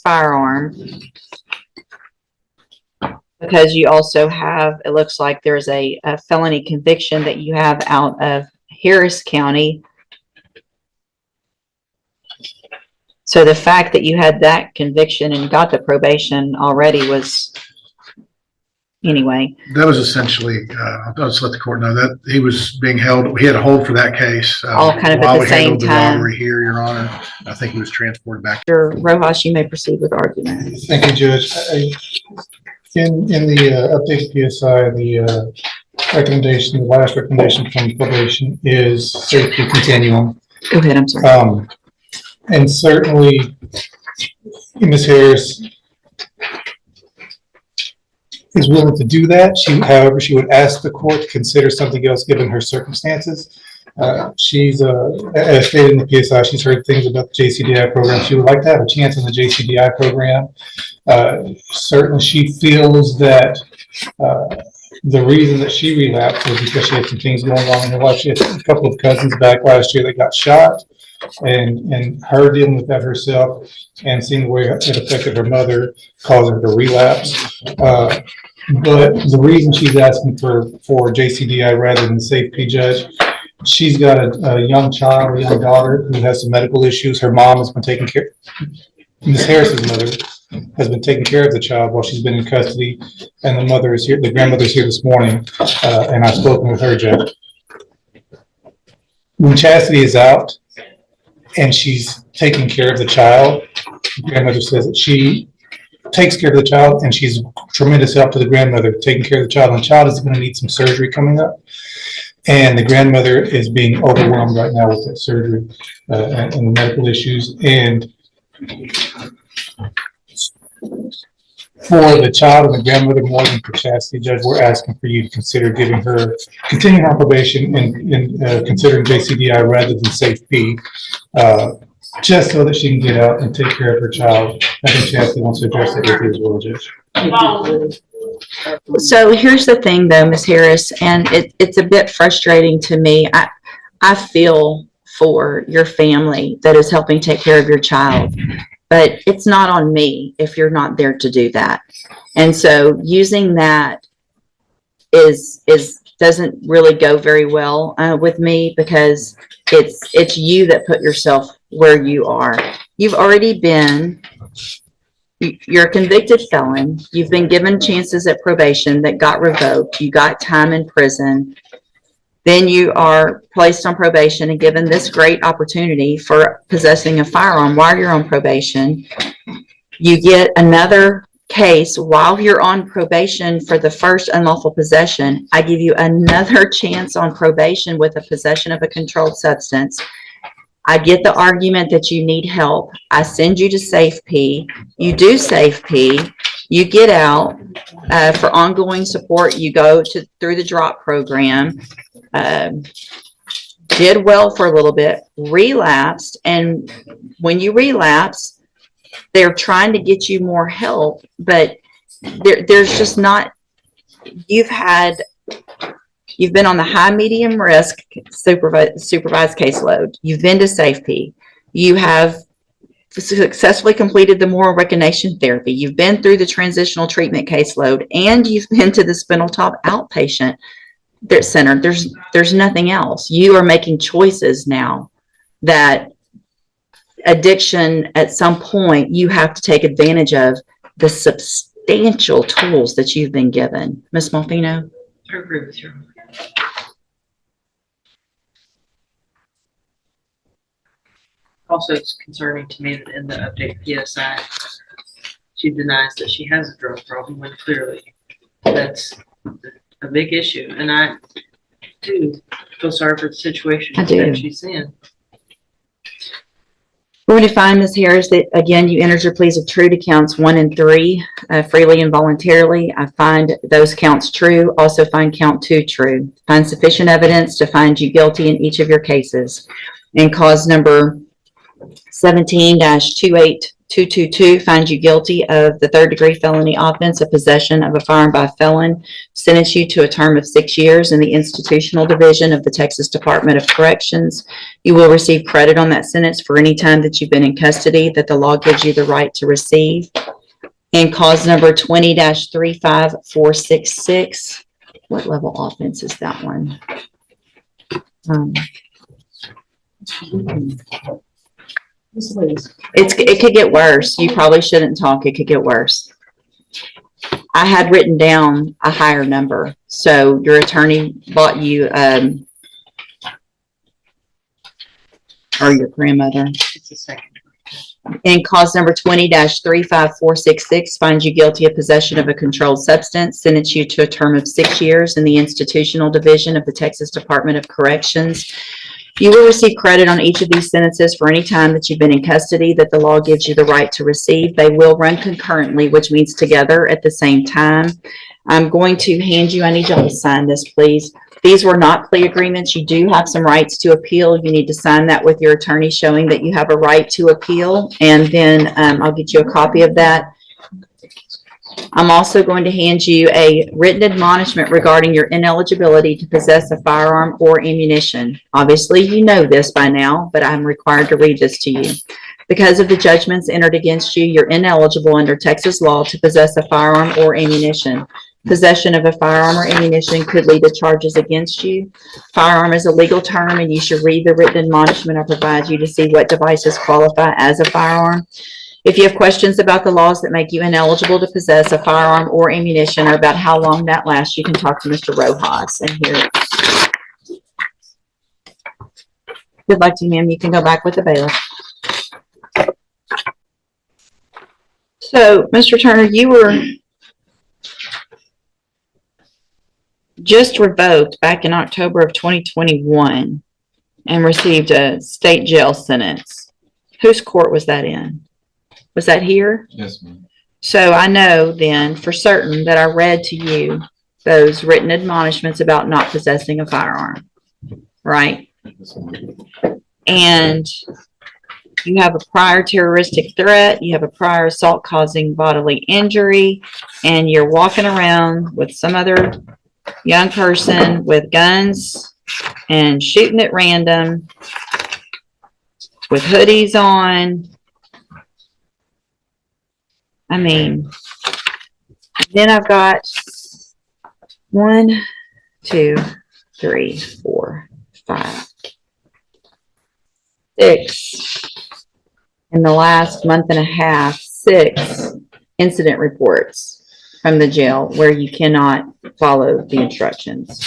firearm, because you also have, it looks like there's a felony conviction that you have out of Harris County. So the fact that you had that conviction and got the probation already was, anyway. That was essentially, I'll just let the court know that he was being held, he had a hold for that case. All kind of at while the we same handled the time. robbery here, Your Honor. I think he was transported back. Mr. Rojas, you may proceed with argument. Thank you, Judge. In the updated PSI, the recommendation, the last recommendation from probation is safety continuum. Go ahead, I'm sorry. And certainly, Ms. Harris is willing to do that. However, she would ask the court to consider something else given her circumstances. She's, as stated in the PSI, she's heard things about the JCDI program. She would like to have a chance in the JCDI program. Certainly, she feels that the reason that she relapsed was because she had some things going on in her life. She had a couple of cousins back last year that got shot, and her dealing with that herself and seeing the way it affected her mother caused her to relapse. But the reason she's asking for JCDI rather than safety, Judge, she's got a young child, a young daughter who has some medical issues. Her mom has been taking care, Ms. Harris's mother has been taking care of the child while she's been in custody, and the mother is here, the grandmother's here this morning, and I've spoken with her, Judge. When Chastity is out and she's taking care of the child, the grandmother says that she takes care of the child and she's tremendous help to the grandmother taking care of the child, and the child is going to need some surgery coming up. And the grandmother is being overwhelmed right now with that surgery and the medical issues. And for the child and the grandmother, more than for Chastity, Judge, we're asking for you to consider giving her, continuing her probation and considering JCDI rather than Safe P, just so that she can get out and take care of her child. I think Chastity wants to address that with you as well, Judge. So here's the thing, though, Ms. Harris, and it's a bit frustrating to me. I feel for your family that is helping take care of your child, but it's not on me if you're not there to do that. And so using that doesn't really go very well with me, because it's you that put yourself where you are. You've already been. You're a convicted felon. You've been given chances at probation that got revoked. You got time in prison. Then you are placed on probation and given this great opportunity for possessing a firearm while you're on probation. You get another case while you're on probation for the first unlawful possession. I give you another chance on probation with a possession of a controlled substance. I get the argument that you need help. I send you to Safe P. You do Safe P. You get out for ongoing support. You go through the drop program. Did well for a little bit, relapsed, and when you relapse, they're trying to get you more help, but there's just not. You've been on the high medium risk supervised caseload. You've been to Safe P. You have successfully completed the moral recognition therapy. You've been through the transitional treatment caseload, and you've been to the Spinal Tap outpatient center. There's nothing else. You are making choices now that addiction, at some point, you have to take advantage of the substantial tools that you've been given. Ms. Malfino? I agree with you. Also, it's concerning to me that in the update PSI, she denies that she has a drug problem when clearly that's a big issue. And I do feel sorry for the situation that she's in. We're going to find, Ms. Harris, that again, you entered your pleas of true to counts 1 and 3 freely and voluntarily. I find those counts true. Also find count 2 true. Find sufficient evidence to find you guilty in each of your cases. And cause number 17-28 222 finds you guilty of the third-degree felony offense of possession of a firearm by a felon, sentence you to a term of 6 years in the institutional division of the Texas Department of Corrections. You will receive credit on that sentence for any time that you've been in custody that the law gives you the right to receive. And cause number 20-35466. What level offense is that one? It could get worse. You probably shouldn't talk. It could get worse. I had written down a higher number. So your attorney bought you, or your grandmother. It's a second. And cause number 20-35466 finds you guilty of possession of a controlled substance, sentence you to a term of 6 years in the institutional division of the Texas Department of Corrections. You will receive credit on each of these sentences for any time that you've been in custody that the law gives you the right to receive. They will run concurrently, which means together at the same time. I'm going to hand you, I need y'all to sign this, please. These were not plea agreements. You do have some rights to appeal. You need to sign that with your attorney showing that you have a right to appeal. And then I'll get you a copy of that. I'm also going to hand you a written admonishment regarding your ineligibility to possess a firearm or ammunition. Obviously, you know this by now, but I'm required to read this to you. Because of the judgments entered against you, you're ineligible under Texas law to possess a firearm or ammunition. Possession of a firearm or ammunition could lead to charges against you. Firearm is a legal term, and you should read the written admonishment I provide you to see what devices qualify as a firearm. If you have questions about the laws that make you ineligible to possess a firearm or ammunition or about how long that lasts, you can talk to Mr. Rojas and hear. Good luck to you, ma'am. You can go back with the bailiff. So, Mr. Turner, you were just revoked back in October of 2021 and received a state jail sentence. Whose court was that in? Was that here? Yes, ma'am. So I know then for certain that I read to you those written admonishments about not possessing a firearm, right? Yes, ma'am. And you have a prior terroristic threat, you have a prior assault causing bodily injury, and you're walking around with some other young person with guns and shooting at random with hoodies on. I mean, then I've got 1, 2, 3, 4, 5, 6 in the last month and a half, 6 incident reports from the jail where you cannot follow the instructions.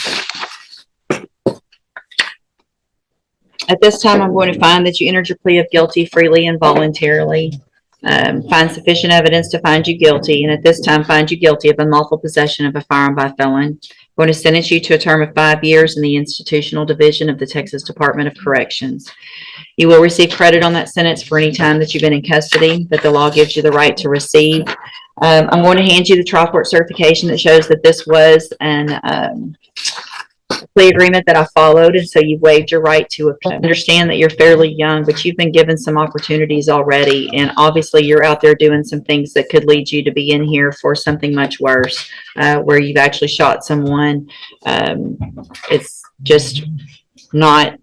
At this time, I'm going to find that you entered your plea of guilty freely and voluntarily. Find sufficient evidence to find you guilty, and at this time find you guilty of unlawful possession of a firearm by a felon. I'm going to sentence you to a term of 5 years in the institutional division of the Texas Department of Corrections. You will receive credit on that sentence for any time that you've been in custody that the law gives you the right to receive. I'm going to hand you the trial court certification that shows that this was an plea agreement that I followed, and so you've waived your right to appeal. Understand that you're fairly young, but you've been given some opportunities already, and obviously you're out there doing some things that could lead you to be in here for something much worse, where you've actually shot someone. It's just not,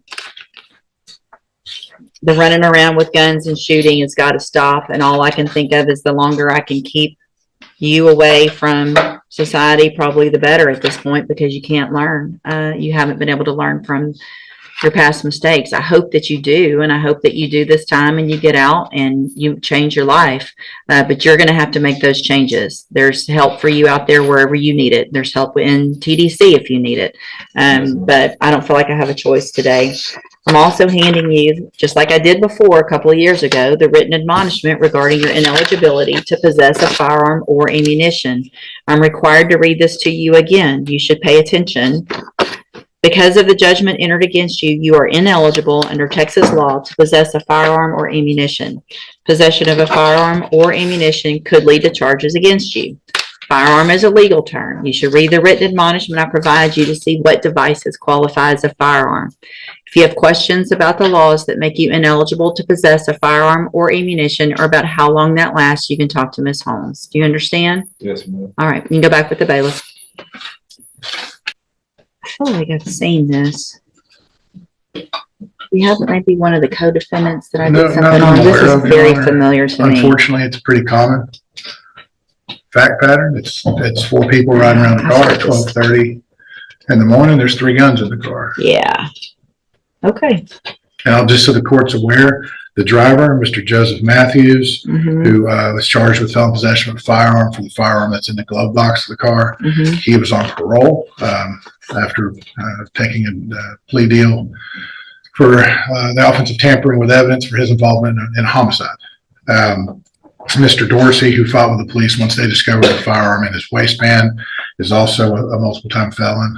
the running around with guns and shooting has got to stop, and all I can think of is the longer I can keep you away from society, probably the better at this point, because you can't learn. You haven't been able to learn from your past mistakes. I hope that you do, and I hope that you do this time and you get out and you change your life. But you're going to have to make those changes. There's help for you out there wherever you need it. There's help in TDC if you need it. But I don't feel like I have a choice today. I'm also handing you, just like I did before a couple of years ago, the written admonishment regarding your ineligibility to possess a firearm or ammunition. I'm required to read this to you again. You should pay attention. Because of the judgment entered against you, you are ineligible under Texas law to possess a firearm or ammunition. Possession of a firearm or ammunition could lead to charges against you. Firearm is a legal term. You should read the written admonishment I provide you to see what devices qualify as a firearm. If you have questions about the laws that make you ineligible to possess a firearm or ammunition, or about how long that lasts, you can talk to Ms. Holmes. Do you understand? Yes, ma'am. All right, you can go back with the bailiff. I feel like I've seen this. We have maybe one of the co-defendants that I No, did something not on. I'm This aware is of, Your very Honor. familiar to me. Unfortunately, it's a pretty common fact pattern. It's 4 people riding around the car at 12:30 in the morning. There's 3 guns in the car. Yeah. Okay. Now, just so the court's aware, the driver, Mr. Joseph Matthews, Mhm, who was charged with felon possession of a firearm for the firearm that's in the glove box of the car, mhm. he was on parole after taking a plea deal for the offense of tampering with evidence for his involvement in a homicide. Mr. Dorsey, who fought with the police once they discovered a firearm in his waistband, is also a multiple-time felon.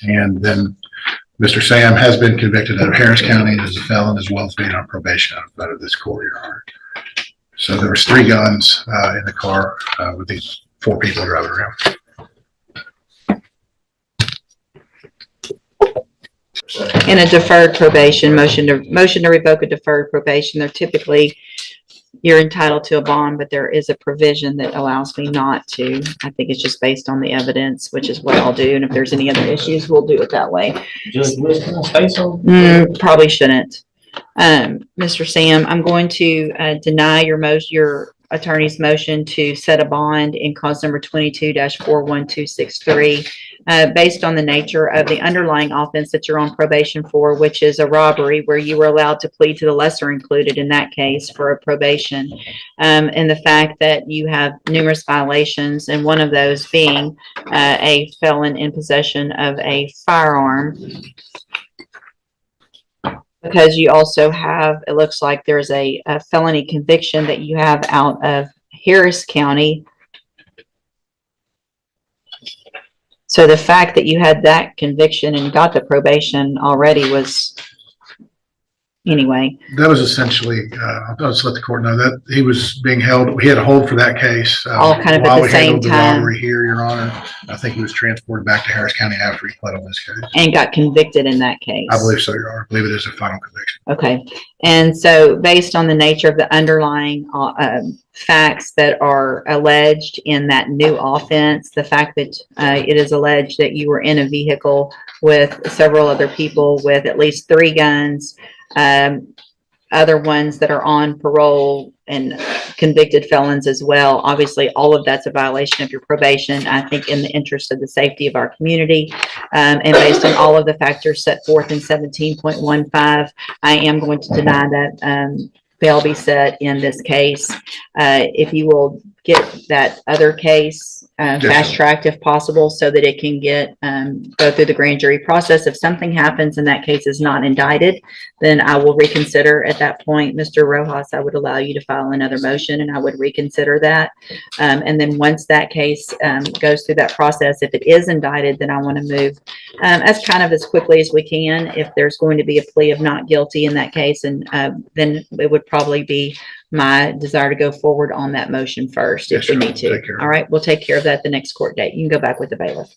And then Mr. Sam has been convicted out of Harris County as a felon, as well as being on probation out of this court, Your Honor. So there was 3 guns in the car with these 4 people driving around. In a deferred probation, motion to revoke a deferred probation, they're typically, you're entitled to a bond, but there is a provision that allows me not to. I think it's just based on the evidence, which is what I'll do. And if there's any other issues, we'll do it that way. Judge Lewis, can I say something? Probably shouldn't. Mr. Sam, I'm going to deny your attorney's motion to set a bond in cause number 22-41263, based on the nature of the underlying offense that you're on probation for, which is a robbery, where you were allowed to plead to the lesser included in that case for a probation, and the fact that you have numerous violations, and one of those being a felon in possession of a firearm. Because you also have, it looks like there's a felony conviction that you have out of Harris County. So the fact that you had that conviction and got the probation already was, anyway. That was essentially, I'll just let the court know that he was being held, he had a hold for that case. All kind of at while the we same handled the time. robbery here, Your Honor. I think he was transported back to Harris County after he pled on this case. And got convicted in that case. I believe so, Your Honor. I believe it is a final conviction. Okay. And so based on the nature of the underlying facts that are alleged in that new offense, the fact that it is alleged that you were in a vehicle with several other people with at least 3 guns, other ones that are on parole and convicted felons as well. Obviously, all of that's a violation of your probation, I think, in the interest of the safety of our community. And based on all of the factors set forth in 17.15, I am going to deny that bail be set in this case. If you will get that other case fast tracked if possible, so that it can get go through the grand jury process. If something happens and that case is not indicted, then I will reconsider at that point. Mr. Rojas, I would allow you to file another motion and I would reconsider that. And then once that case goes through that process, if it is indicted, then I want to move as quickly as we can. If there's going to be a plea of not guilty in that case, and then it would probably be my desire to go forward on that motion first if we need to. All right, we'll take care of that the next court date. You can go back with the bailiff.